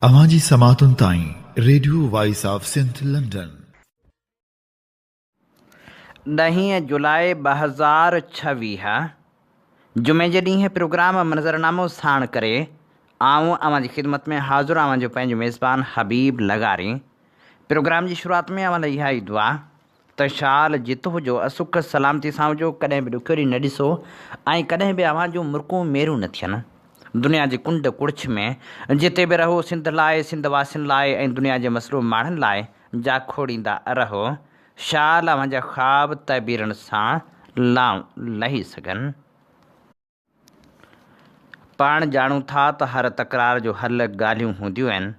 अवांजी समातुन ताईं radio voice of Sindh London. 10 जुलाई 2026 जुमे जे ॾींहुं प्रोग्राम मंज़रनामो साण करे आऊं अवां जी ख़िदमत में हाज़ुर आवां जो पंहिंजो मेज़बान हबीब लगारी। प्रोग्राम जी शुरूआत में अवां लाइ इहा ई दुआ त शाल जितो हुजो असुख सलामती सां हुजो, कॾहिं बि ॾुखियारी न ॾिसो ऐं कॾहिं बि अवां जूं मुर्कूं मेरूं न थियनि। दुनिया जी कुंड कुड़छ में जिते बि रहो सिंध लाइ, सिंध वासियुनि लाइ ऐं दुनिया जे मसरूफ़ माण्हुनि लाइ जा खोड़ींदा रहो। शाल अवां जा ख़्वाब तबीरनि सां लही सघनि। पाण ॼाणूं था त हर तकरार जो हल ॻाल्हियूं हूंदियूं आहिनि,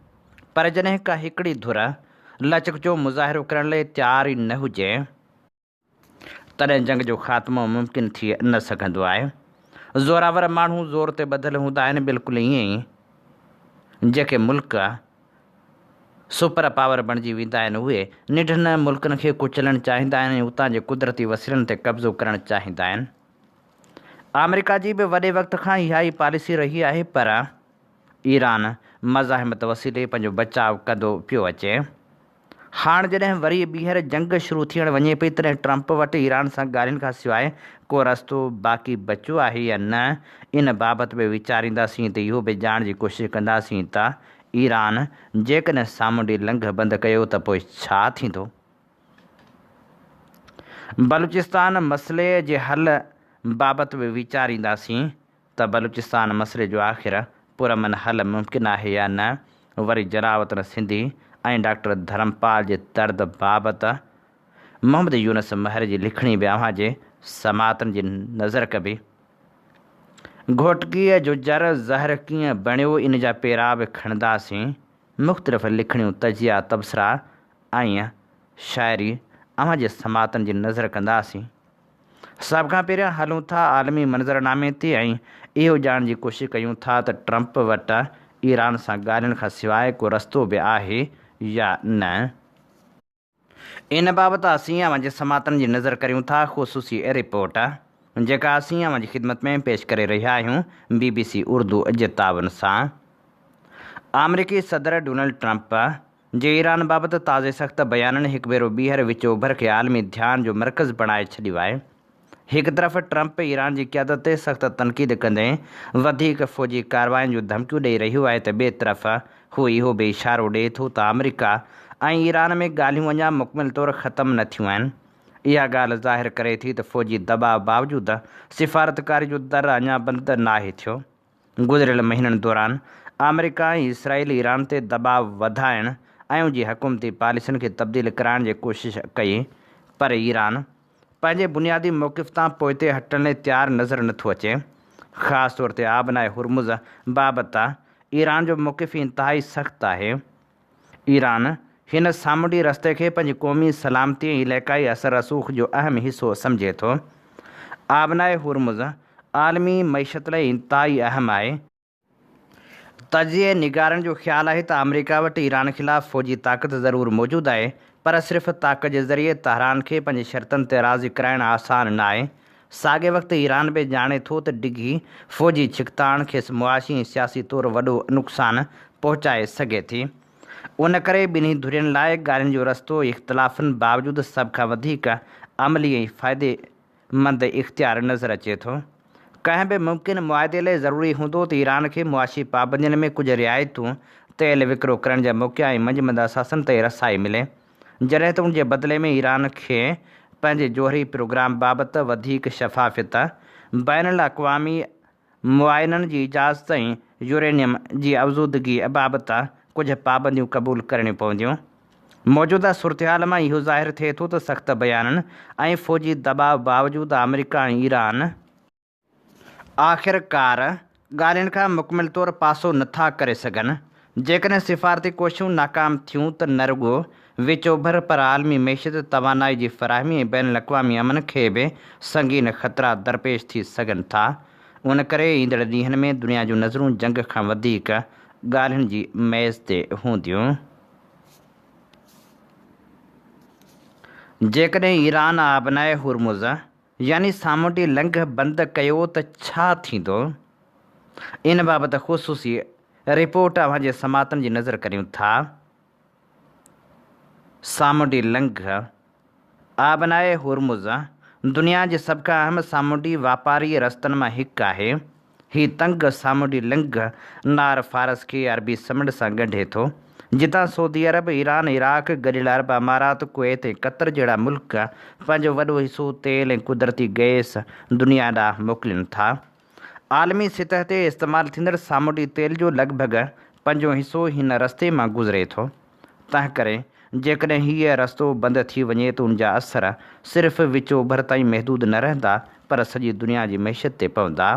पर जॾहिं का हिकिड़ी धुर लचक जो मुज़ाहिरो करण लाइ तयारु ई न हुजे तॾहिं जंग जो ख़ात्मो मुमकिन थी न सघंदो आहे। ज़ोरावर माण्हू ज़ोर ते ॿधल हूंदा आहिनि, बिल्कुलु ईअं ई जेके मुल्क सुपर पावर बणिजी वेंदा आहिनि उहे निढनि मुल्कनि खे कुचलणु चाहींदा आहिनि ऐं उतां जे कुदरती वसीलनि ते कब्ज़ो करणु चाहींदा आहिनि। अमेरिका जी बि वॾे वक़्त खां इहा ई पॉलिसी रही आहे, पर ईरान मज़ाहिमत वसीले पंहिंजो बचाव कंदो पियो अचे। हाणे जॾहिं वरी ॿीहर जंग शुरू थियणु वञे पई तॾहिं ट्रंप वटि ईरान सां ॻाल्हियुनि खां सवाइ को रस्तो बाक़ी बचियो आहे या न, इन बाबति बि वीचारींदासीं त इहो बि ॼाणण जी कोशिशि कंदासीं त ईरान जेकॾहिं सामूंडी लंघ बंदि कयो त पोइ छा थींदो। बलूचिस्तान मसइले जे हल बाबति बि वीचारींदासीं त बलूचिस्तान मसइले जो आख़िर पुरमन हल मुमकिन आहे या न। वरी जलावतन सिंधी ऐं डॉक्टर धर्मपाल जे दर्द बाबति मोहम्मद यूनस महर जी लिखणी बि अव्हां जे समातनि जी नज़र कबी। घोटकीअ जो जर ज़हर कीअं बणियो इन जा पेरा बि खणंदासीं। मुख़्तलिफ़ लिखणियूं, तजिया, तबसरा ऐं शाइरी अव्हां जे समातनि जी नज़र कंदासीं। सभ खां पहिरियां हलूं था आलमी मंज़रनामे ते ऐं इहो ॼाणण जी कोशिशि कयूं था त ट्रंप वटि ईरान सां ॻाल्हियुनि खां सवाइ को रस्तो बि आहे या न। इन बाबति असीं अव्हां जे समातनि जी नज़र करियूं था ख़ुसूसी रिपोर्ट जेका असीं अव्हां जी ख़िदमत में पेश करे रहिया आहियूं BBC उर्दू जे तावन सां। अमरीकी सदर डोनाल्ड ट्रंप जे ईरान बाबति ताज़े सख़्त बयाननि हिकु भेरो ॿीहर विचो भर खे आलमी ध्यान जो मर्कज़ बणाए छॾियो आहे। हिकु तरफ़ ट्रंप ईरान जी क़यादत ते सख़्त तनक़ीद कंदे वधीक फ़ौजी कार्रवाइनि जूं धमकियूं ॾेई रहियो आहे त ॿिए तरफ़ हू इहो बि इशारो ॾिए थो त अमेरिका ऐं ईरान में ॻाल्हियूं अञा मुकमिल तौरु ख़तमु न थियूं आहिनि। इहा ॻाल्हि ज़ाहिर करे थी त फ़ौजी दॿाउ बावजूदि सिफ़ारतकारी जो दर अञा बंदि नाहे थियो। गुज़िरियल महीननि दौरान अमेरिका ऐं इसराइल ईरान ते दॿाउ वधाइण ऐं उन जी हुकूमती पॉलिसियुनि खे तब्दील कराइण जी कोशिशि कई, पर ईरान पंहिंजे बुनियादी मौक़िफ़ तां पोइते हटण लाइ तयारु नज़र नथो अचे। ख़ासि तौर ते आबनाए हुर्मुज़ बाबति ईरान जो मौक़िफ़ इंतिहाई सख़्तु आहे। ईरान हिन सामूंडी रस्ते खे पंहिंजी क़ौमी सलामती ऐं इलाइक़ाई असर रसूख़ जो अहम हिसो सम्झे थो। आबनाए हुर्मुज़ आलमी मईशत लाइ इंतिहाई अहम आहे। तजिए निगारनि जो ख़्यालु आहे त अमेरिका वटि ईरान ख़िलाफ़ु फ़ौजी ताक़त ज़रूरु मौजूदु आहे, पर सिर्फ़ु ताक़त जे ज़रिए तहरान खे पंहिंजी शर्तनि ते राज़ी कराइणु आसान न आहे। साॻे वक़्तु ईरान बि ॼाणे थो त डिघी फ़ौजी छिकताण खेसि मुआशी ऐं सियासी तौरु वॾो नुक़सानु पहुचाए सघे थी। उन करे ॿिन्ही धुरियुनि लाइ ॻाल्हियुनि जो रस्तो इख़्तिलाफ़नि बावजूदि सभ खां वधीक अमली ऐं फ़ाइदेमंद इख़्तियार नज़र अचे थो। कंहिं बि मुमकिन मुआदे लाइ ज़रूरी हूंदो त ईरान खे मुआशी पाबंदियुनि में कुझु रिआयतूं, तेल विकिरो करण जा मौक़िया ऐं मंझंदि असासनि ते रसाई मिले, जॾहिं त उन जे बदिले में ईरान खे पंहिंजे जोहरी प्रोग्राम बाबति वधीक शफ़ाफ़ियत, बैनुल अक़वामी मुआइननि जी इजाज़त ऐं यूरेनियम जी अवज़ूदगी बाबति कुझु पाबंदियूं क़बूल करणियूं पवंदियूं। मौजूदा सूरतहाल मां इहो ज़ाहिर थिए थो त सख़्त बयाननि ऐं फ़ौजी दॿाउ बावजूदि अमेरिका ऐं ईरान आख़िरकार ॻाल्हियुनि खां मुकमिल तौरु पासो नथा करे सघनि। जेकॾहिं सिफ़ारती कोशिशूं नाकाम थियूं त न रुॻो विचोभर पर आलमी मईशत, तवानाई जी फ़राहमी ऐं बैनुल अक़वामी अमन खे बि संगीन ख़तरा दरपेश थी सघनि था। उन करे ईंदड़ ॾींहंनि में दुनिया जूं नज़रूं जंग खां वधीक ॻाल्हियुनि जी मेज़ ते हूंदियूं। जेकॾहिं ईरान आबनाए हुर्मुज़ यानी सामूंडी लंघ बंदि कयो त छा थींदो। इन बाबति ख़ुसूसी रिपोर्ट अवांजे समातन जी नज़र करियूं था। सामुंडी लंघ आबनाए हुरमुज़ दुनिया जे सभ खां अहम सामुंडी वापारी रस्तनि मां हिकु आहे। हीउ तंग सामुंडी लंघ नार फारस खे अरबी समुंड सां ॻंढे थो, जितां सऊदी अरब, ईरान, इराक, गॾियल अरब अमारात, कुवैत ऐं क़तर जहिड़ा मुल्क पंहिंजो वॾो हिसो तेल ऐं कुदरती गैस दुनिया ॾांहुं मोकिलिनि था। आलमी सतह ते इस्तेमालु थींदड़ सामुंडी तेल जो लॻभॻि 5 हिसो हिन रस्ते मां गुज़रे थो। तंहिं करे जेकॾहिं हीअ रस्तो बंदि थी वञे त उन जा असर सिर्फ़ु विच ओभर ताईं महदूद न रहंदा, पर सॼी दुनिया जी मैशियत ते पवंदा।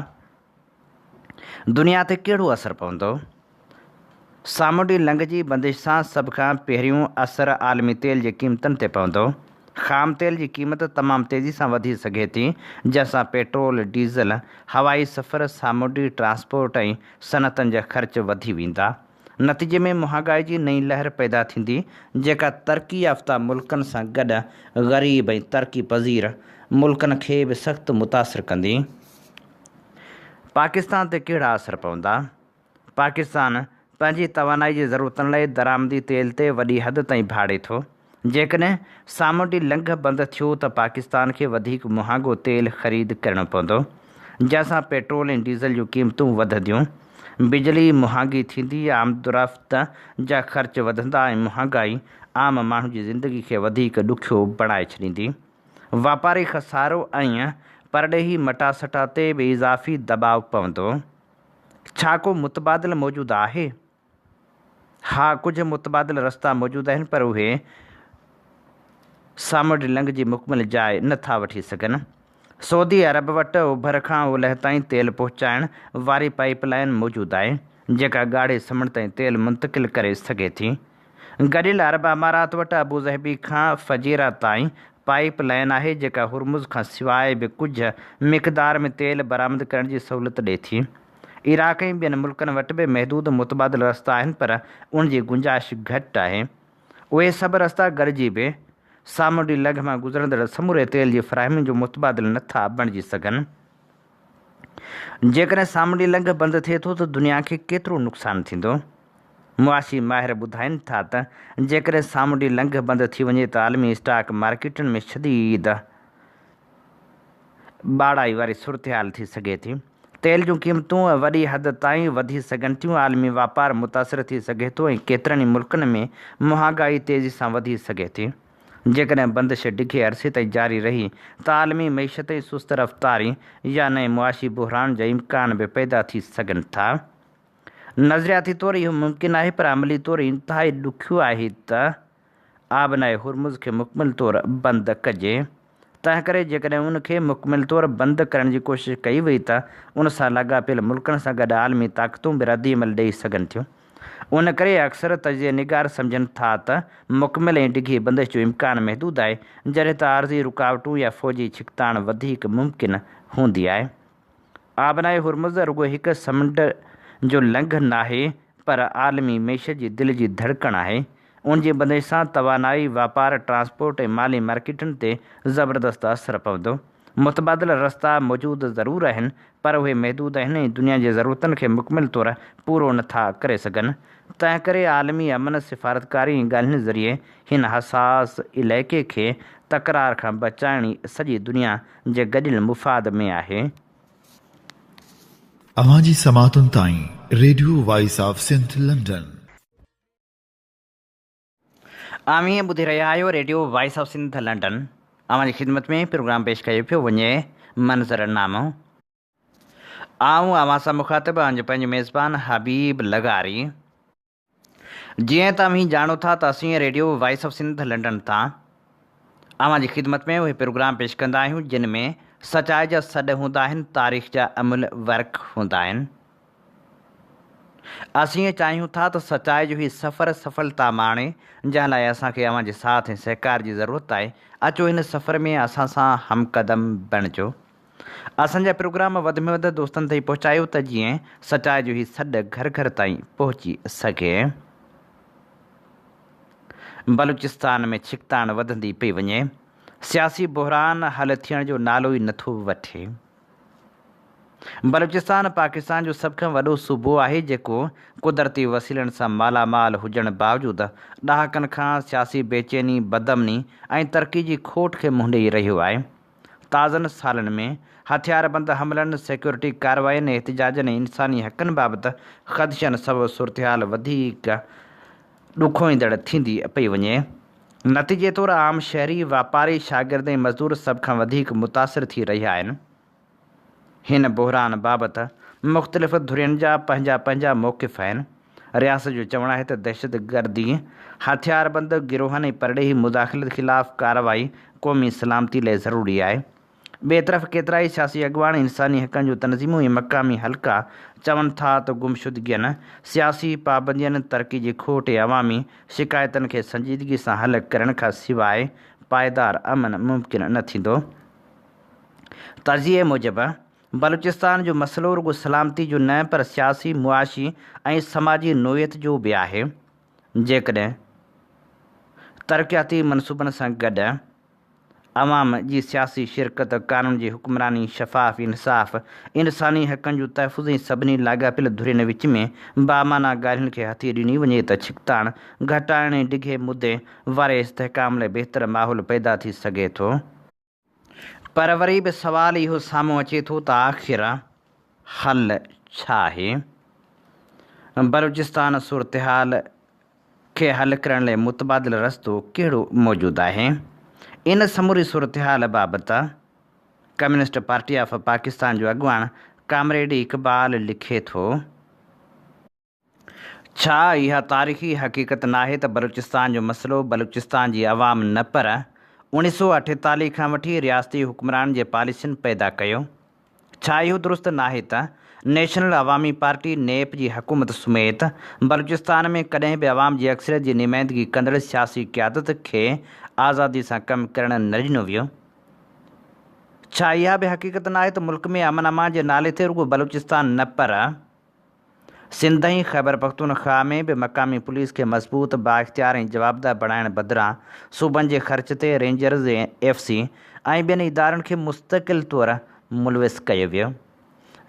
दुनिया ते कहिड़ो असरु पवंदो? सामुंडी लंघ जी बंदिश सां सभ खां पहिरियों असरु आलमी तेल जी क़ीमतनि ते पवंदो। ख़ाम तेल जी क़ीमत तमामु तेज़ी सां वधी सघे थी, जंहिंसां पेट्रोल, डीज़ल, हवाई सफ़र, सामुंडी ट्रांसपोर्ट ऐं सनअतनि जा ख़र्च वधी वेंदा। नतीजे में महांगाई जी नई लहर पैदा थींदी, जेका तरक़ी याफ़्ता मुल्कनि सां गॾु ग़रीब ऐं तरक़ी पज़ीर मुल्कनि खे बि सख़्तु मुतासिर कंदी। पाकिस्तान ते कहिड़ा असर पवंदा? पाकिस्तान पंहिंजी तवानाई जी ज़रूरतनि लाइ दरामदी तेल ते वॾी हद ताईं भाड़े थो। जेकॾहिं सामुंडी लंघ बंदि थियो त पाकिस्तान खे वधीक महांगो तेल ख़रीद करणो पवंदो, जंहिंसां पेट्रोल ऐं डीज़ल जूं क़ीमतूं वधंदियूं, बिजली महांगी थींदी, आमदोरफ़्त जा ख़र्च वधंदा ऐं महांगाई आम माण्हू जी ज़िंदगी खे वधीक ॾुखियो बणाए छॾींदी। वापारी ख़सारो ऐं परॾेही मटासटा ते बि इज़ाफ़ी दबाव पवंदो। छा को मुतबादिल मौजूदु आहे? हा, कुझु मुतबादिल रस्ता मौजूदु आहिनि, पर उहे सामुंडी लंघ जी मुकमल जाइ नथा वठी सघनि। सऊदी अरब वटि ओभर खां ओलह ताईं तेल पहुचाइण वारी पाइप लाइन मौजूदु आहे, जेका ॻाढ़े समुंड ताईं तेल मुंतक़िल करे सघे थी। गॾियल अरब अमारात वटि अबूज़हबी खां फजीरा ताईं पाइप लाइन आहे, जेका हुरमुज़ खां सवाइ बि कुझु मिक़दार में तेल बरामद करण जी सहूलियत ॾिए थी। इराक ऐं ॿियनि मुल्कनि वटि बि महदूद मुतबादिल रस्ता आहिनि, पर उन जी गुंजाइश घटि आहे। उहे सभु रस्ता गॾिजी बि सामुंडी लंघ मां गुज़रंदड़ समूरे तेल जी फ़राहमी जो मुतबादिल नथा बणिजी सघनि। जेकॾहिं सामुंडी लंघ बंदि थिए थो त दुनिया खे केतिरो नुक़सानु थींदो? मुआशी माहिर ॿुधाइनि था त जेकॾहिं सामुंडी लंघ बंदि थी वञे त आलमी स्टॉक मार्केटनि में शदीद ॿाड़ाई वारी सूरतहाल थी सघे थी। तेल जूं क़ीमतूं वॾी हद ताईं वधी सघनि थियूं, आलमी वापारु मुतासिर थी सघे थो ऐं केतिरनि ई मुल्कनि में महांगाई तेज़ी सां वधी सघे थी। जेकॾहिं बंदिश ॾिघे अरसे ताईं जारी रही त आलमी मईशत जी सुस्त रफ़्तारी या नए मुआशी बहरान जा इम्कान बि पैदा थी सघनि था। नज़रियाती तौरु इहो मुमकिन आहे, पर अमली तौरु इंतिहाई ॾुखियो आहे त आबनाए हुरमुज़ खे मुकमिल तौरु बंदि कजे। तंहिं करे जेकॾहिं उनखे मुकमिल तौरु बंदि करण जी कोशिशि कई वई त उन सां लाॻापियल मुल्कनि सां गॾु आलमी ताक़तूं बि रद्दीअमल ॾेई सघनि थियूं। उन करे अक्सर तजिया निगार सम्झनि था त मुकमिल ऐं डिघी बंदिश जो इम्कान महदूदु आहे, जॾहिं त आर्ज़ी रुकावटूं या फ़ौजी छिकताण वधीक मुमकिन हूंदी आहे। आबनाए हुरमुज़ रुॻो हिकु समुंड जो लंघ नाहे, पर आलमी मैशियत जी दिलि जी धड़कण आहे। उन जी बंदिश सां तवानाई, वापार, ट्रांसपोर्ट ऐं माली मार्केटनि ते ज़बरदस्त असरु पवंदो। मुतबादिल रस्ता मौजूदु ज़रूरु आहिनि, पर उहे महदूद आहिनि ऐं दुनिया जी ज़रूरतनि खे मुकमिल तौरु पूरो नथा करे सघनि। तंहिं करे आलमी अमन, सिफ़ारतकारी ऐं ॻाल्हियुनि ज़रिए हिन हसास इलाइक़े खे तकरार खां बचाइण सॼी दुनिया जे गॾियल मुफ़ाद में आहे। अवांजी समातुनि ताईं radio voice of Sindh London. आमीअ ॿुधी रहिया आहियो radio voice of Sindh London. अवांजी ख़िदमत में प्रोग्राम पेश कयो पियो वञे मंज़रनामो। आऊं अवां सां मुखातिब पंहिंजो मेज़बान हबीब लगारी। जीअं त अमीं ॼाणो था त असीं radio voice of Sindh London तां अवांजी ख़िदमत में उहे प्रोग्राम पेश कंदा आहियूं जिन में सचाई जा सॾ हूंदा आहिनि, तारीख़ जा अमुल वर्क हूंदा आहिनि। असीं चाहियूं था त सचाई जो ही सफ़र सफलता माणे, जंहिं लाइ असांखे अवांजे साथ ऐं सहकार जी ज़रूरत आहे। अचो हिन सफ़र में असां सां हमक़दम बणिजो। असांजा प्रोग्राम वधि में वधि दोस्तनि ताईं पहुचायो त जीअं सचाई जो ही सॾ घर घर ताईं पहुची सघे। बलूचिस्तान में छिकताण वधंदी पई वञे, सियासी बहरान हल थियण जो नालो ई नथो वठे। बलूचिस्तान पाकिस्तान जो सभ खां वॾो सूबो आहे जेको कुदरती वसीलनि सां मालामाल हुजण बावजूदि ॾहाकनि खां सियासी बेचैनी बदमनी ऐं तरक़ी जी खोट खे मुंहुं ॾेई रहियो आहे। ताज़नि सालनि में हथियारबंद हमलनि, सिक्योरिटी कार्रवाइनि, एहतिजाजनि ऐं इंसानी हक़नि बाबति ख़दशनि सबबि सूरतहाल वधीक ॾुखोईंदड़ थींदी पई वञे। नतीजे तौरु आम शहरी, वापारी, शागिर्द ऐं मज़दूर सभ खां वधीक मुतासिर थी रहिया आहिनि। हिन बहिरान बाबति मुख़्तलिफ़ धुरियुनि जा पंहिंजा पंहिंजा मौक़िफ़ आहिनि। रियासत जो चवणु आहे त दहशतगर्दी, हथियारबंद गिरोहनि ऐं परॾेही मुदाख़लत ख़िलाफ़ कार्रवाई क़ौमी सलामती लाइ ज़रूरी आहे। ॿिए तरफ़ केतिरा ई सियासी अॻुवान, इंसानी हक़नि जूं तनज़ीमूं ऐं मक़ामी हल्का चवनि था त गुमशुदगियुनि, सियासी पाबंदियुनि, तरक़ी जी खोट ऐं अवामी शिकायतुनि खे संजीदगी सां हल करण खां सवाइ पाइदार अमन मुमकिन न थींदो। तर्जीह मूजिबि बलूचिस्तान जो मसइलो रुॻो सलामती जो न पर सियासी, मुआशी ऐं समाजी नोयत जो बि आहे। जेकॾहिं तरक़ियाती मनसूबनि सां गॾु अवाम जी सियासी शिरकत, क़ानून जी हुक्मरानी, शफ़ाफ़ इंसाफ़, इंसानी हक़नि जो तहफ़ुज़ ऐं सभिनी लाॻापियल धुरियुनि विच में बामाना ॻाल्हियुनि खे हथी ॾिनी वञे त छिकताण घटाइण ऐं डिघे मुदे वारे इस्तेहकाम लाइ बहितर माहौल पैदा थी सघे थो। पर वरी बि सवाल इहो साम्हूं अचे थो त आख़िर हल छा आहे? बलूचिस्तान सूरतहाल खे हल करण लाइ मुतबादिल रस्तो कहिड़ो मौजूदु आहे? इन समूरी सूरतहाल बाबति कम्युनिस्ट पार्टी ऑफ पाकिस्तान जो अॻुवान कामरेड इक़बाल लिखे थो, छा इहा तारीख़ी हक़ीक़त नाहे त बलूचिस्तान जो मसइलो बलूचिस्तान जी अवाम न पर 1948 खां वठी रियासती हुक्मरान जे पॉलिसियुनि पैदा कयो? छा इहो दुरुस्त नाहे त नेशनल अवामी पार्टी नेप जी हुकूमत समेत बलूचिस्तान में कॾहिं बि अवाम जी अक्सरियत जी नुमाइंदगी कंदड़ सियासी क़यादत खे आज़ादी सां कमु करणु न ॾिनो वियो? छा इहा बि हक़ीक़त नाहे त मुल्क में अमन अमान जे नाले ते रुॻो बलूचिस्तान न पर सिंध ऐं ख़ैबर पख्तूनख्वा में बि मक़ामी पुलिस खे मज़बूत, बाइख़्तियार ऐं जवाबदार बणाइण बदिरां सूबनि जे ख़र्च ते रेंजर्स ऐं FC ऐं ॿियनि इदारनि खे मुस्तक़िल तौरु मुलविस कयो वियो?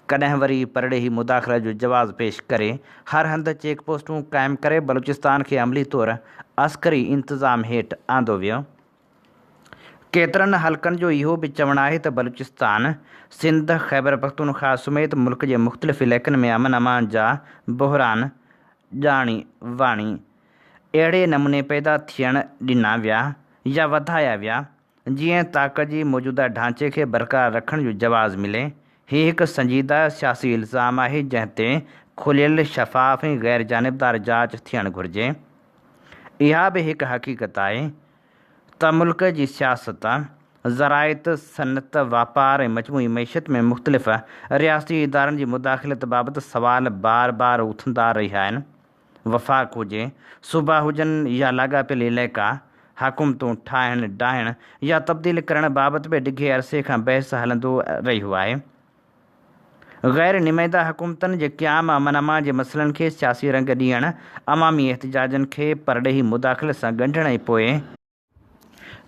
कॾहिं वरी परॾेही मुदाख़लत जो जवाज़ पेश करे हर हंधि चेक पोस्टूं क़ाइमु करे बलूचिस्तान खे अमली तौरु अस्करी इंतिज़ाम हेठि आंदो वियो? केतिरनि हल्कनि जो इहो बि चवणु आहे त बलूचिस्तान, सिंध, ख़ैबर पख्तूनख्वा समेत मुल्क जे मुख़्तलिफ़ इलाइक़नि में अमन अमान जा बहिरान ॼाणी वाणी अहिड़े नमूने पैदा थियण ॾिना विया या वधाया विया जीअं ताक़त जी मौजूदा ढांचे खे बरक़रार रखण जो जवाज़ मिले। हीउ हिकु संजीदा सियासी इल्ज़ाम आहे जंहिं ते खुलियल, शफ़ाफ़ ऐं ग़ैर जानिबदार जांच थियणु घुरिजे। इहा बि हिकु हक़ीक़त आहे त मुल्क जी सियासत, ज़राइत, सनत, वापार ऐं मजमूई मईशत में मुख़्तलिफ़ रियासती इदारनि जी मुदाख़लत बाबति सवाल बार बार उथंदा रहिया आहिनि। वफ़ाक़ हुजे, सूबा हुजनि या लाॻापियल इलाइक़ा, हुकूमतूं ठाहिण, डाहिण या तब्दील करण बाबति बि ॾिघे अरसे खां बहस हलंदो रहियो आहे। ग़ैर नुमाइंदा हुकूमतनि जे क़याम, अमन अमान जे मसइलनि खे सियासी रंग ॾियण, अवामी एहतिजाजनि खे परॾेही मुदाख़लत सां ॻंढण ऐं पोइ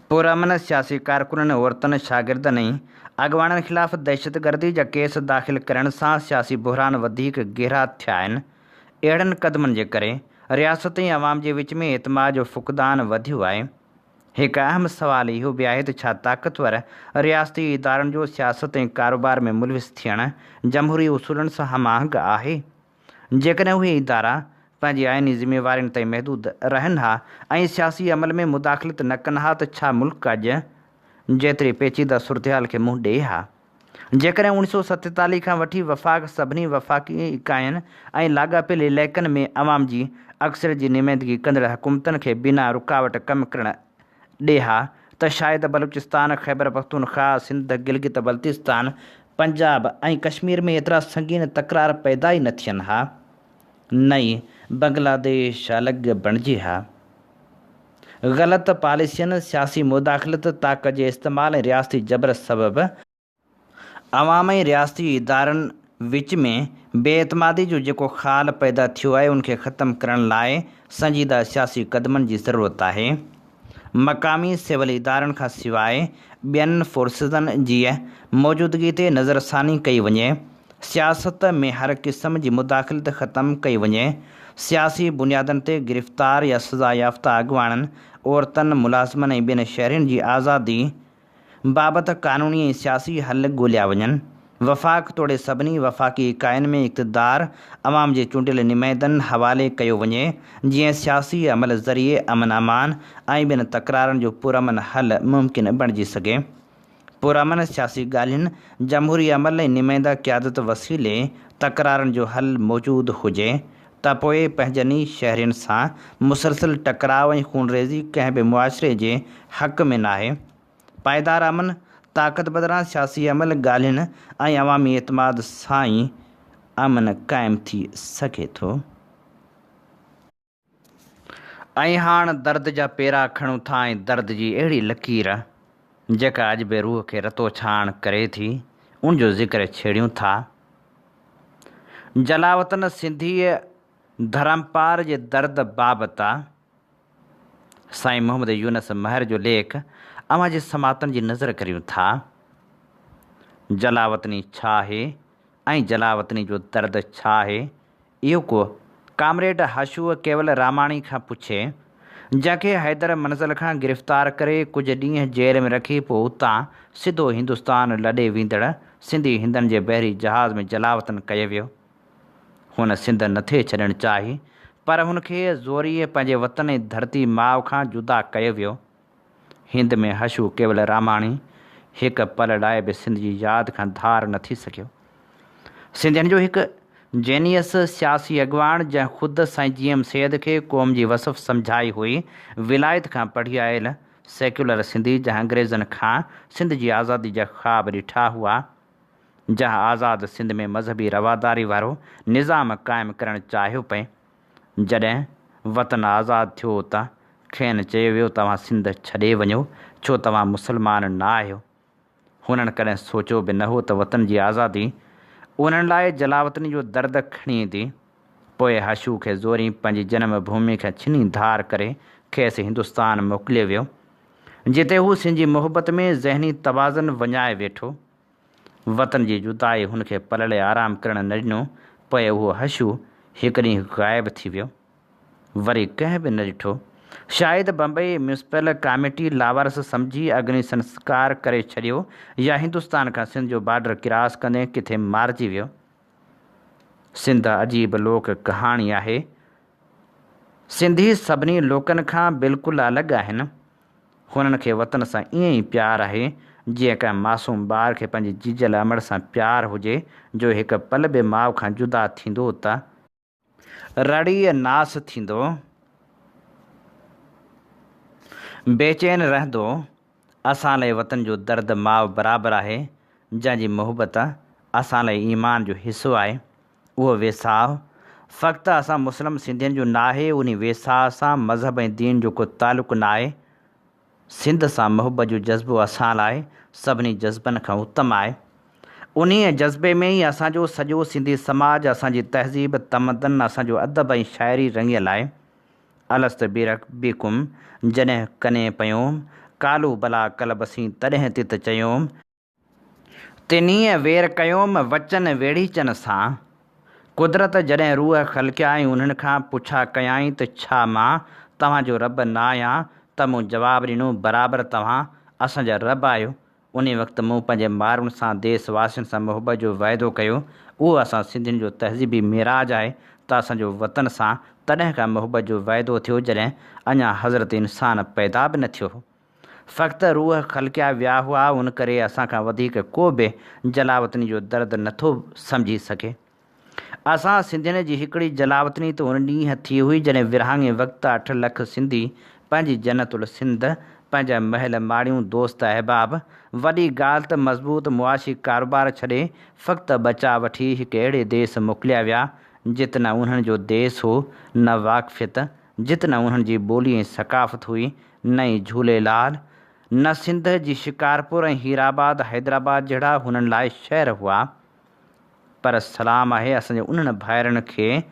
पुरअमन सियासी कारकुननि, औरतुनि, शागिर्दनि ऐं अॻुवाणनि ख़िलाफ़ दहशतगर्दी जा केस दाख़िल करण सां सियासी बहिरान वधीक गहरा थिया आहिनि। अहिड़नि क़दमनि जे करे रियासत ऐं अवाम जे विच में एतमाद जो फ़ुक़दान वधियो आहे। हिकु अहम सुवाल इहो बि आहे त छा ताक़तवर रियासती इदारनि जो सियासत ऐं कारोबार में मुलविस थियणु जमहूरी उसूलनि सां हमआहंग आहे? जेकॾहिं उहे इदारा पंहिंजी आइनी ज़िम्मेवारियुनि ताईं महदूद रहनि हा ऐं सियासी अमल में मुदाख़लत न कनि हा त छा मुल्क अॼु जेतिरी पेचीदा सूरतहाल खे मुंहुं ॾिए हा? जेकॾहिं 1947 खां वठी वफ़ाक़ सभिनी वफ़ाक़ी इकाइयुनि ऐं लाॻापियल इलाइक़नि में अवाम जी अक्सरियत जी नुमाइंदगी कंदड़ हुकूमतनि खे बिना रुकावट कमु करणु ॾिए हा त शायदि बलूचिस्तान, ख़ैबर पख्तूनख्वा, सिंध, गिलगित बल्तिस्तान, पंजाब ऐं कश्मीर में एतिरा संगीन तकरार पैदा ई न थियनि हा, न ई बांग्लादेश अलॻि बणिजे हा। ग़लति पॉलिसियुनि, सियासी मुदाख़लत, ताक़त जे इस्तेमालु ऐं रियासती जबर सबबि अवाम ऐं रियासती इदारनि विच में बेएतमादी जो जेको ख़ाल पैदा थियो आहे उनखे ख़तमु करण लाइ संजीदा सियासी क़दमनि जी ज़रूरत आहे। मक़ामी सिविल इदारनि खां सवाइ ॿियनि फोर्सनि जी मौजूदगी ते नज़रसानी कई वञे। सियासत में हर क़िस्म जी मुदाख़लत ख़त्म कई वञे। सियासी बुनियादनि ते गिरफ़्तार या सज़ा याफ़्ता अॻुवाणनि, औरतुनि, मुलाज़िमनि ऐं ॿियनि शहरियुनि जी आज़ादी बाबति क़ानूनी ऐं सियासी हल ॻोल्हिया वञनि। वफ़ाक़ तोड़े सभिनी वफ़ाक़ी इकाइयुनि में इक़्तिदार अवाम जे चूंडियल नुमाइंदनि हवाले कयो वञे, जीअं सियासी अमल ज़रिए अमन अमान ऐं ॿियनि तकरारनि जो पुरअमन हल मुमकिन बणिजी सघे। पुरअमन सियासी ॻाल्हियुनि, जमहूरी अमल ऐं नुमाइंदा क़यादत वसीले तकरारनि जो हल मौजूदु हुजे त पोइ पंहिंजनि शहरियुनि सां मुसलसिल टकराव ऐं खूनरेज़ी कंहिं बि मुआशिरे जे हक़ में नाहे। पाइदार अमन, ताक़त बदिरां सियासी अमल ॻाल्हियुनि ऐं अवामी एतमाद सां ई अमन क़ाइमु थी सघे थो। ऐं हाणे दर्द जा पेरा खणूं था ऐं दर्द जी अहिड़ी लकीर जेका अॼु बि रूह खे रतो छाण करे थी, उनजो ज़िक्र छेड़ियूं था। जलावतन सिंधी धर्मपार जे दर्द बाबति साईं मोहम्मद यूनस महर जो लेख अवां जे समातन जी नज़र करियूं था। जलावतनी छा आहे ऐं जलावतनी जो दर्द छा आहे, इहो को कामरेड हशूअ केवल रामाणी खां पुछे, जंहिंखे हैदर मंज़ल खां गिरफ़्तार करे कुझु ॾींहं जेल में रखी पोइ उतां सिधो हिंदुस्तान लॾे वेंदड़ सिंधी हिंदनि जे बहरी जहाज़ में जलावतन कयो वियो। हुन सिंध नथे छॾणु चाही, पर हुनखे ज़ोरीअ पंहिंजे वतन ऐं धरती माउ खां जुदा कयो वियो। हिंद में हशू केवल रामाणी हिकु पल लाइ बि सिंध जी यादि खां धार न थी सघियो। सिंधियुनि जो हिकु जेनियस सियासी अॻुवाण, जंहिं ख़ुदि साईं जीएम सैद खे क़ौम जी वसफ़ सम्झाई हुई, विलायत खां पढ़ी आयल सेक्युलर सिंधी, जंहिं अंग्रेज़नि खां सिंध जी आज़ादी जा ख़्वाब ॾिठा हुआ, जंहिं आज़ाद सिंध में मज़हबी रवादारी वारो निज़ाम क़ाइमु करणु चाहियो पिए। जॾहिं वतन आज़ादु थियो त खेनि चयो वियो, तव्हां सिंध छॾे वञो, छो तव्हां मुसलमान न आहियो। हुननि कॾहिं सोचियो बि न हो त वतन जी आज़ादी उन्हनि लाइ जलावतनी जो दर्द खणी ईंदी। पोइ हशू खे ज़ोरी पंहिंजी जनम भूमि खे छिनी धार करे खेसि हिंदुस्तान मोकिलियो वियो, जिते हू सिंध जी मोहबत में ज़हनी तवाज़न वञाए वेठो। वतन जी जुदाई हुनखे पल लाइ आराम करणु न ॾिनो। पोइ उहो हशू हिकु ॾींहुं ग़ाइबु थी वियो, वरी कंहिं बि न ॾिठो। शायदि बम्बई म्यूनिसिपल कमेटी लावारस सम्झी अग्नि संस्कार करे छॾियो, या हिंदुस्तान खां सिंध जो बॉर्डर क्रॉस कंदे किथे मारिजी वियो। सिंध अजीब लोक कहाणी आहे। सिंधी सभिनी लोकनि खां बिल्कुलु अलॻि आहिनि। हुननि खे वतन सां ईअं ई प्यारु आहे जीअं कंहिं मासूम ॿार खे पंहिंजी जीजल अमड़ सां प्यारु हुजे, जो हिकु पल बि माउ खां जुदा थींदो त रड़ीअ नास थींदो, बेचैन रहंदो। असां लाइ वतन जो दर्द माउ बराबरि आहे, जंहिंजी मोहबत असां लाइ ईमान जो हिसो आहे। उहो वेसाह फ़क़्ति असां मुस्लिम सिंधियुनि जो न आहे, उन वेसाह सां मज़हब ऐं दीन जो को तालुक़ु न आहे। सिंध सां मोहबत जो जज़्बो असां लाइ सभिनी जज़्बनि खां उत्तम आहे। उन जज़्बे में ई असांजो सॼो सिंधी समाज, असांजी तहज़ीब, तमदन, असांजो अदब ऐं शाइरी रंगियल आहे। अलस्त बिकुम जॾहिं कने पयोम, कालू भला कलबसी तॾहिं तित चयोम, तिनीअ वेर कयोम वचन वेड़ीचनि सां। कुदरत जॾहिं रूह ख़लक़ियाई, उन्हनि खां पुछा कयाई त छा मां तव्हांजो रब न आहियां, त मूं जवाबु ॾिनो, बराबरि तव्हां असांजा रब आहियो। उन वक़्तु मूं पंहिंजे माण्हुनि सां, देशवासियुनि सां मोहबत जो वाइदो कयो। उहो असां सिंधियुनि जो तहज़ीबी मिराज आहे त असांजो वतन सां तॾहिं खां मोहबत जो वाइदो थियो जॾहिं अञा हज़रत इंसान पैदा बि न थियो हो। फ़क़्ति रूह ख़लक़िया विया हुआ, उन करे असांखां वधीक को बि जलावतनी जो दर्द नथो सम्झी सघे। असां सिंधियुनि जी हिकिड़ी जलावतनी त उन ॾींहुं थी हुई जॾहिं विरहाङे वक़्तु 8 लख सिंधी पंहिंजी जन्नतुल सिंध, पंहिंजा महल माड़ियूं, दोस्त अहबाब, वॾी ॻाल्हि त मज़बूत मुआशी कारोबार छॾे फ़क़्ति बचा वठी हिकु अहिड़े देश मोकिलिया विया जिते न उन्हनि जो देश हो, न वाक़फ़ियत, जिते न उन्हनि जी ॿोली ऐं सक़ाफ़त हुई, न ई झूलेलाल, न सिंध जी शिकारपुर ऐं हीराबाद, हैदराबाद जहिड़ा हुननि लाइ शहर हुआ। पर सलाम आहे असांजे उन्हनि भाइरनि खे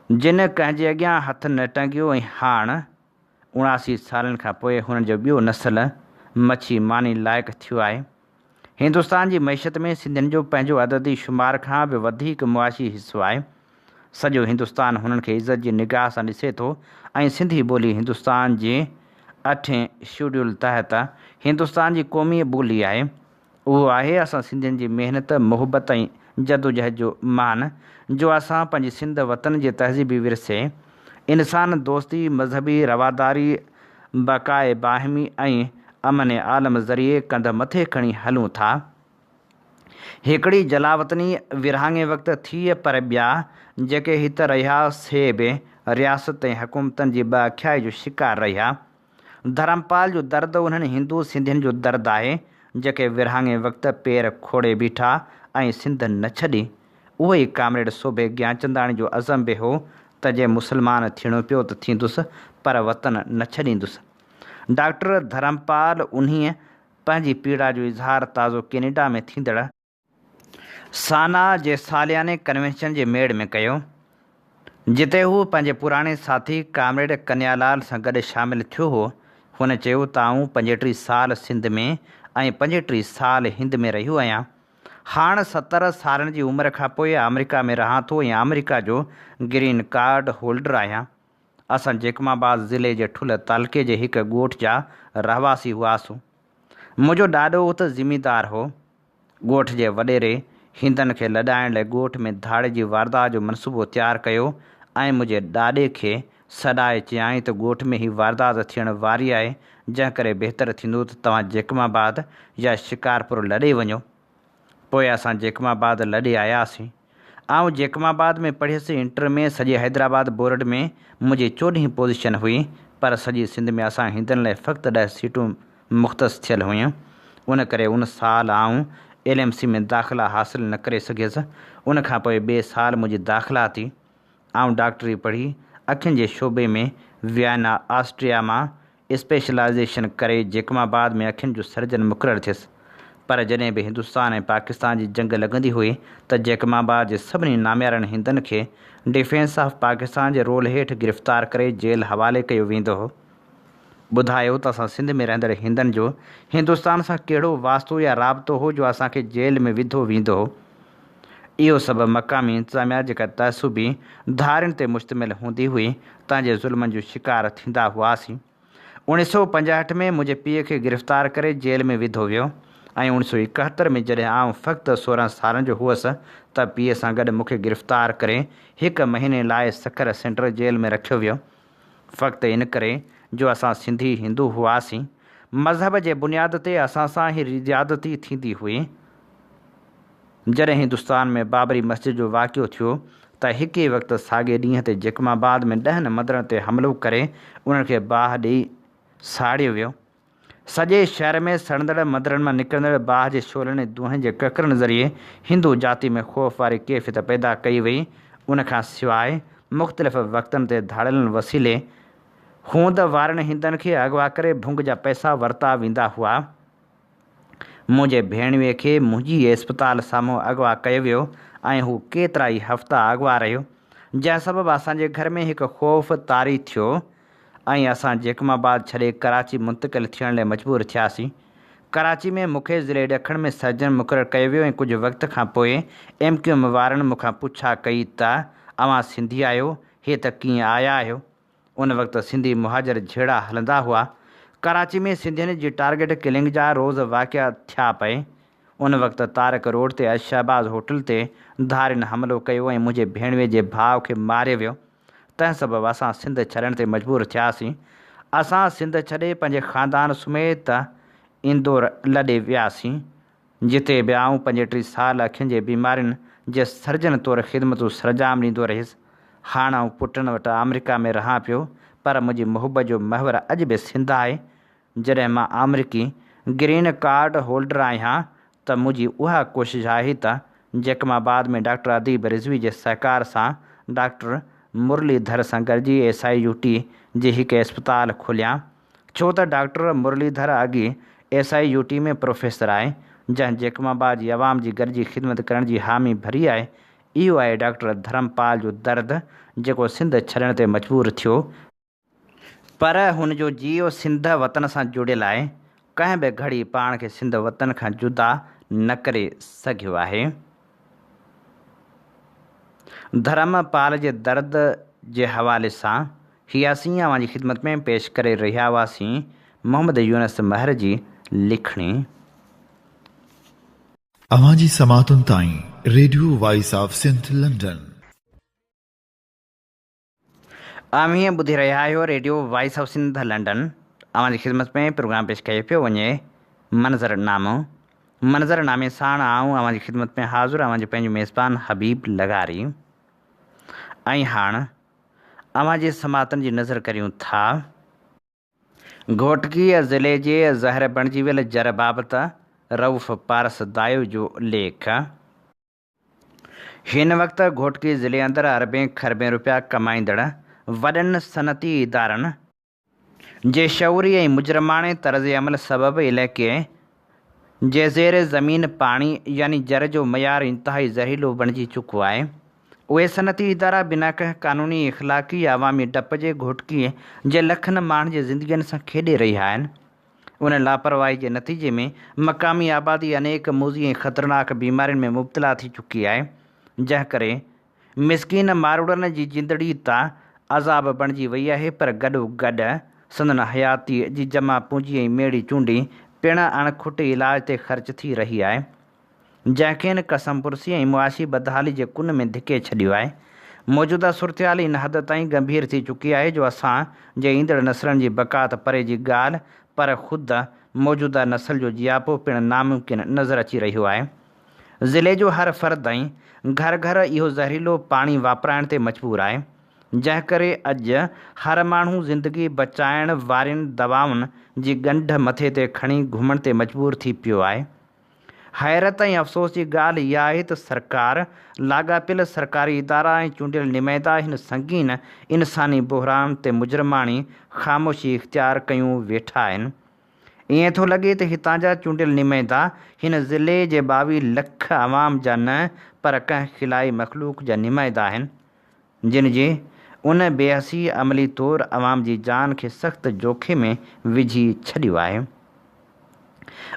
जिन कंहिंजे अॻियां हथु न टंगियो, ऐं हाणे 79 सालनि खां पोइ हुननि जो ॿियो नस्ल मच्छी मानी लाइक़ु थियो आहे। हिंदुस्तान जी मईशत में सिंधियुनि जो पंहिंजो अददी शुमार खां बि वधीक मुआशी हिसो आहे। सॼो हिंदुस्तान हुननि खे इज़त जी निगाह सां ॾिसे थो ऐं सिंधी ॿोली हिंदुस्तान जे 8 शेड्यूल तहत हिंदुस्तान जी क़ौमी ॿोली आहे। उहो आहे असां सिंधियुनि जी महिनत, मुहबत ऐं जदोजहद जो मान जो असां पंहिंजी सिंध वतन जे तहज़ीबी विरसे, इंसान दोस्ती, मज़हबी रवादारी, बक़ाए बाहिमी ऐं अमन आलम ज़रिए कंध मथे खणी हलूं था। हिकिड़ी जलावतनी विरहाङे वक़्तु थी, पर ॿिया जेके हिते रहिया से बि रियासत ऐं हुकूमतनि जी अख्याई जो शिकार रहिया। धर्मपाल जो दर्द उन्हनि हिंदू सिंधियुनि जो दर्द आहे जेके विरहाङे वक़्तु पेर खोड़े बीठा ऐं सिंध न छॾी। उहो ई कामरेड सोभे ज्ञानचंदाणी जो अज़म बि हो त जे मुस्लमान थियणो पियो त थींदुसि, पर वतन न छॾींदुसि। डॉक्टर धर्मपाल उन्हीअ पंहिंजी पीड़ा जो इज़हार ताज़ो कैनेडा में थींदड़ साना जे सालियाने कन्वेंशन जे मेड़ में कयो, जिते हू पंहिंजे पुराणे साथी कामरेड कन्यालाल सां गॾु शामिलु थियो हो। हुन चयो त आऊं 35 साल सिंध में ऐं 35 साल हिंद में रहियो आहियां। हाणे 70 सालनि जी उमिरि खां पोइ अमेरिका में रहां थो ऐं अमेरिका जो ग्रीन कार्ड होल्डर आहियां। असां जेकमाबाद ज़िले जे ठुल तालुके जे हिकु ॻोठ जा रहवासी हुआसीं। मुंहिंजो ॾाॾो उते ज़िमीदार हो। ॻोठ जे वॾेरे हिंदनि खे लॾाइण लाइ ॻोठ में धाड़े जी वारदात जो मनसूबो तयारु कयो ऐं मुंहिंजे ॾाॾे खे सॾाए चयाईं त ॻोठ में ही वारदात थियण वारी आहे, जंहिं करे बहितरु थींदो त तव्हां जेकमाबाद या शिकारपुर लॾे वञो। पोइ असां जेकमाबाद लॾे आयासीं। आउं जेकमाबाद में पढ़ियसि। इंटर में सॼे हैदराबाद बोर्ड में मुंहिंजी 14हीं पोज़ीशन हुई, पर सॼी सिंध में असां हिंदुनि लाइ फ़क़्ति 10 सीटूं मुख़्तस थियल हुयूं। उन करे उन साल आउं LMC में दाख़िला हासिलु न करे सघियसि। उन खां पोइ ॿिए साल मुंहिंजी दाख़िला थी। आउं डॉक्टरी पढ़ी अखियुनि जे शोबे में वियना ऑस्ट्रिया मां स्पेशलाइज़ेशन करे जेकमाबाद में अखियुनि जो सर्जन मुक़ररु थियसि। पर जॾहिं बि हिंदुस्तान ऐं पाकिस्तान जी जंग लॻंदी हुई त जेकमाबाद जे सभिनी नाम्यारनि हिंदुनि खे डिफेंस ऑफ पाकिस्तान जे रोल हेठि गिरफ़्तार करे जेल हवाले कयो वेंदो हो। ॿुधायो त असां सिंध में रहंदड़ हिंदुनि जो हिंदुस्तान सां कहिड़ो वास्तो या राब्तो हो जो असांखे जेल में विधो वेंदो हो। इहो सभु मक़ामी इंतिज़ामिया जेका तहसूबी धारियुनि ते मुश्तमिल हूंदी हुई, तंहिंजे ज़ुल्मनि जो शिकार थींदा हुआसीं। 1965 में मुंहिंजे पीउ खे गिरफ़्तार करे जेल में विधो वियो ऐं 1971 में जॾहिं आउं फ़क़्ति 16 सालनि जो हुअसि त पीउ सां गॾु मूंखे गिरफ़्तार करे 1 महीने लाइ सखर सेंट्रल जेल में रखियो वियो। फ़क़्ति इन करे जो असां सिंधी हिंदू हुआसीं। मज़हब जे बुनियाद ते असां सां ई रियादती थींदी हुई। जॾहिं हिंदुस्तान में बाबरी मस्जिद जो वाक़ियो थियो त हिक ई वक़्तु साॻे ॾींहं ते जेकमाबाद में 10 मंदरनि ते हमिलो करे उन्हनि खे बाहि ॾेई साड़ियो वियो। सॼे शहर में सड़ंदड़ मंदरनि मां निकिरंदड़ बाहि जे शोलनि ऐं दूंहनि जे ककरनि ज़रिए हिंदू जाति में ख़ौफ़ वारी कैफ़ियत पैदा कई वई। उन खां सवाइ मुख़्तलिफ़ वक़्तनि ते धाड़ियल वसीले होंद वारनि हिंदनि खे अगवा करे भुंग जा पैसा वरिता वेंदा हुआ। मुंहिंजे भेणवीअ खे मुंहिंजी अस्पताल साम्हूं अगवा कयो वियो ऐं हू केतिरा ई हफ़्ता अगवा रहियो, जंहिं सबबु असांजे घर में हिकु ख़ौफ़ तारी थियो ऐं असां जेकमाबाद छॾे कराची मुंतक़िल थियण लाइ मजबूर थियासीं। कराची में मूंखे ज़िले ॾखण में सर्जन मुक़ररु कयो वियो ऐं कुझु वक़्त खां पोइ MQM वारनि मूंखां पुछा कई त अव्हां सिंधी आहियो, हे त कीअं आया आहियो। उन वक़्तु सिंधी मुहाजिर झेड़ा हलंदा हुआ। कराची में सिंधियुनि जी टारगेट किलिंग जा रोज़ वाक़िया थिया पए। उन वक़्तु तारक रोड ते शहबाज़ होटल ते धारियुनि हमिलो कयो ऐं मुंहिंजे भेणवीअ जे भाउ खे मारियो वियो। तंहिं सबबु असां सिंध छॾण ते मजबूर थियासीं। असां सिंध छॾे पंहिंजे ख़ानदान समेत इंदौर लॾे वियासीं, जिते बि आउं 35 साल अखियुनि जे बीमारियुनि जे सर्जन तौरु ख़िदमतूं सरजाम ॾींदो रहियुसि। हाणे आउं पुटनि वटि अमेरिका में रहां पियो, पर मुंहिंजी मुहबत जो महवर अॼु बि सिंध आहे। जॾहिं मां अमरीकी ग्रीन कार्ड होल्डर आहियां त मुंहिंजी उहा कोशिशि आहे त जेकमाबाद में डॉक्टर अदीब रिज़वी जे सहकार सां डॉक्टर मुरलीधर सां गॾिजी SIUT जी हिकु अस्पताल खोलियां, छो त डॉक्टर मुरलीधर अॻे SIUT में प्रोफेसर आहे, जंहिं जेकमाबाद जी अवाम जी गॾिजी ख़िदमत करण जी हामी भरी आहे। इहो आहे डॉक्टर धर्मपाल जो दर्द जेको सिंध छॾण ते मजबूर थियो, पर हुनजो जीउ सिंध वतन सां जुड़ियल आहे। कंहिं बि घड़ी पाण खे सिंध वतन खां जुदा न करे सघियो आहे। धर्मपाल जे दर्द जे हवाले सां हीअ अवां जी ख़िदमत में पेश करे रहिया हुआसीं मोहम्मद यूनस महर जी लिखणी। अवां जी समातुनि ताईं radio voice of Sindh London. हीअं ॿुधी रहिया आहियो radio voice of Sindh London. अवां जी ख़िदमत में प्रोग्राम पेश कयो पियो वञे मंज़रनामो। मंज़रनामे साण आऊं अवां जी ख़िदमत में हाज़ुर अवां जो पंहिंजो मेज़बान हबीब लगारी। ऐं हाणे अवां जे समातनि जी नज़र करियूं था घोटकीअ ज़िले जे ज़हर बणिजी वियल जर बाबति रऊफ़ पारस दायो जो लेख। हिन वक़्तु घोटकी ज़िले अंदरि अरबें खरबें रुपया कमाईंदड़ वॾनि सनती इदारनि जे शऊरी ऐं मुजरमाणे तर्ज़ अमल सबबि इलाइक़े जे ज़ेर ज़मीन पाणी यानी जर जो मयार इंतिहाई ज़हरीलो बणिजी चुको आहे। उहे सनती इदारा बिना कंहिं क़ानूनी इख़लाक़ी या अवामी डप जे घोटकीअ जे लखनि माण्हुनि जे ज़िंदगियुनि सां खेॾे रहिया आहिनि। उन लापरवाही जे नतीजे में मक़ामी आबादी अनेक मूज़ी ऐं ख़तरनाक बीमारियुनि में मुब्तला थी चुकी आहे, जंहिं करे मिसकीन मारूड़नि जी जिंदड़ी ता अज़ाब बणिजी वई आहे। पर गॾोगॾु संदन हयाती जी जमा पूंजी ऐं मेड़ी चूंडी पिणु अणखुटे इलाज ते ख़र्च थी रही आहे, जंहिंखे कसम पुरसी ऐं मुआशी बदहाली जे कुन में धिके छॾियो आहे। मौजूदा सूरतहाल इन हद ताईं गंभीर थी चुकी आहे जो असां जे ईंदड़ नसलनि जी बका त परे जी ॻाल्हि, पर ख़ुदि मौजूदा नसल जो जियापो पिणु नामुमकिन नज़र अची रहियो आहे। ज़िले जो हर फ़र्द ऐं घर घर इहो ज़हरीलो पाणी वापराइण ते मजबूर आहे, जंहिं करे अॼु हर माण्हू ज़िंदगी बचाइण वारियुनि दवाउनि जी ॻंढ मथे ते खणी घुमण ते मजबूर थी पियो आहे। हैरत ऐं अफ़सोस जी ॻाल्हि इहा आहे त सरकार, लाॻापियल सरकारी इदारा ऐं चूंडियल नुमाइंदा हिन संगीन इंसानी बहिरान ते मुजरमाणी ख़ामोशी इख़्तियार कयूं वेठा आहिनि। ईअं थो लॻे त हितां जा चूंडियल नुमाइंदा हिन ज़िले जे 22 लख अवाम जा न पर कंहिं खिलाई मख़लूक जा नुमाइंदा आहिनि, जिन जे उन बेहसी अमली तौरु अवाम जी जान खे सख़्तु जोखे में विझी छॾियो आहे।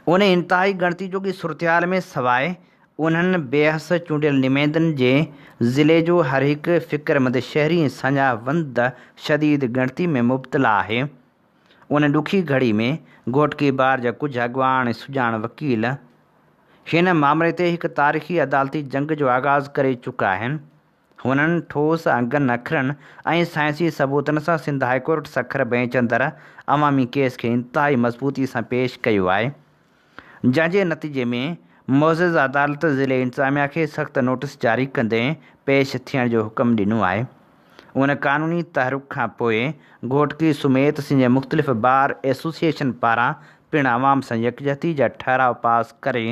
उन इंतिहाई गणती जोगी सूरतहाल में सवाइ उन्हनि बेहस चूंडियल नुमाइंदनि जे ज़िले जो हर हिकु फ़िक्रमंद शहरी सञावंद शदीद गणती में मुब्तला आहे। उन ॾुखी घड़ी में घोटकी बार जा कुझु अॻवान ऐं सुजाण वकील हिन मामले ते हिकु तारीख़ी अदालती जंग जो आगाज़ करे चुका आहिनि। हुननि ठोस अंगनि अखरनि ऐं साइंसी सबूतनि सां सिंध हाईकोर्ट सखर बेंच अंदरि अवामी केस खे इंतिहाई मज़बूती सां पेश कयो आहे, जंहिंजे नतीजे में मुअज़्ज़ज़ अदालत ज़िले इंतिज़ामिया खे सख़्तु नोटिस जारी कंदे पेश थियण जो हुकुम ॾिनो आहे। उन क़ानूनी तहरुक खां पोइ घोटकी समेत सिंध जे मुख़्तलिफ़ बार एसोसिएशन पारां पिणु अवाम सां यकजहती जा ठहराव पास करे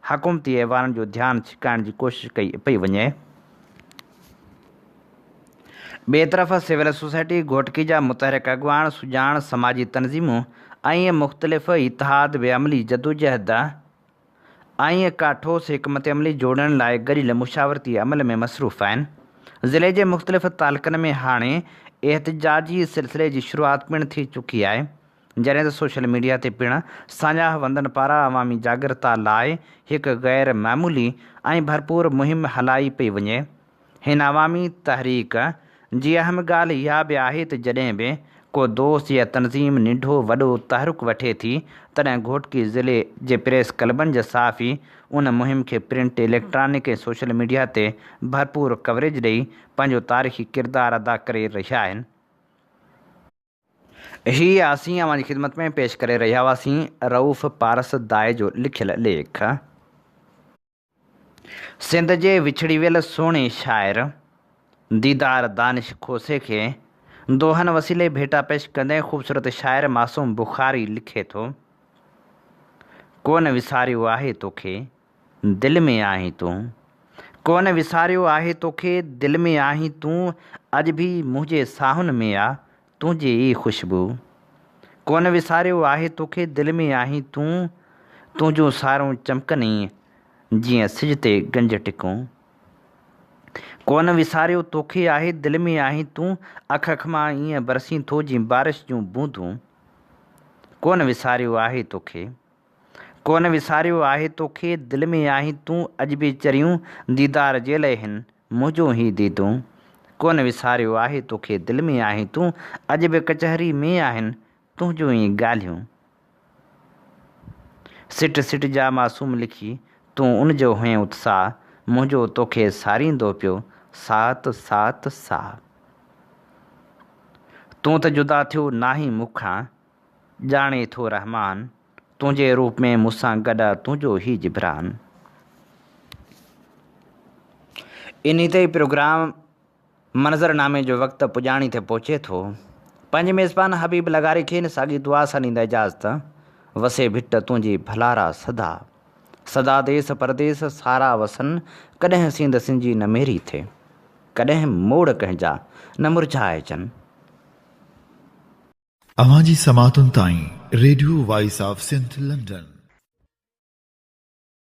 हुकूमती अहवालनि जो ध्यानु छिकाइण जी कोशिशि कई पई वञे। ॿिए तरफ़ सिविल सोसाइटी घोटकी जा मुतहरिक अॻवान, सुजाण समाजी तनज़ीमूं ऐं मुख़्तलिफ़ इतिहाद बेअमली जदोजहद ऐं का ठोस हिकमत अमली जोड़ण लाइ गॾियल मुशावरती अमल में मसरूफ़ आहिनि। ज़िले जे मुख़्तलिफ़ तालुक़नि में हाणे एहतिजाजी सिलसिले जी शुरूआति पिणु थी चुकी आहे, जॾहिं त सोशल मीडिया ते पिणु साझावंदनि पारां अवामी जागरता लाइ हिकु गैर मामूली ऐं भरपूर मुहिम हलाई पई वञे। हिन अवामी तहरीक जी अहम ॻाल्हि इहा बि आहे त जॾहिं बि को दोस्त या तनज़ीम निंढो वॾो तहरुक वठे थी, तॾहिं घोटकी ज़िले जे प्रेस क्लबनि जा सहाफ़ी उन मुहिम खे प्रिंट, इलेक्ट्रॉनिक ऐं सोशल मीडिया ते भरपूर कवरेज ॾेई पंहिंजो तारीख़ी किरदारु अदा करे रहिया आहिनि। हीअ असीं अवां जी ख़िदमत में पेश करे रहिया हुआसीं रऊफ़ पारस दाए जो लिखियल लेख। सिंध जे विछड़ी वियल सुहिणे शाइर दीदार दानिश खोसे खे दोहन वसीले भेटा पेश कंदे ख़ूबसूरत शाइर मासूम बुखारी लिखे थो, कोन विसारियो आहे तोखे दिलि में आहीं तूं, कोन विसारियो आहे तोखे दिलि में आहीं तूं, अॼु बि मुंहिंजे साहुनि में आ तुंहिंजी ई ख़ुशबू, कोन विसारियो आहे तोखे दिलि में आहीं तूं, तुंहिंजूं सारूं चमकनी जीअं सिज ते गंज टिकूं, कोन विसारियो तोखे आहे दिलि में आहीं तूं, अख अख मां ईअं बरसी थो जीअं बारिश जूं बूंदूं, कोन विसारियो आहे तोखे, कोन विसारियो आहे तोखे दिलि में आहीं तूं अॼु बि चरियूं दीदार जे लाइ हिन मुंहिंजो ई दीदूं कोन विसारियो आहे तोखे दिलि में आहीं तूं अॼु बि कचहरी में आहिनि तुंहिंजो ई ॻाल्हियूं सिट सिट जा मासूम लिखी तूं उनजो हुएं उत्साह मुंहिंजो तोखे सारींदो पियो साथ साथ साह तूं त जुदा थियो नाहीं मूंखां ॼाणे थो रहमान तुंहिंजे रूप में मूंसां गॾु तुंहिंजो ई जिब्रान इन ते प्रोग्राम मंज़रनामे जो वक़्तु पुॼाणी ते पहुचे थो पंहिंजे मेज़बान हबीब लगारी खे इन साॻी दुआ सां ॾींदा इजाज़त वसे भिट तुंहिंजी भलारा सदा सदा देस परदेस सारा वसन कॾहिं सिंध सिंजी न मेरी थिए कॾहिं मोड़ कंहिंजा न मुरझाइजनि अवां जी समातुनि ताईं radio voice of Sindh London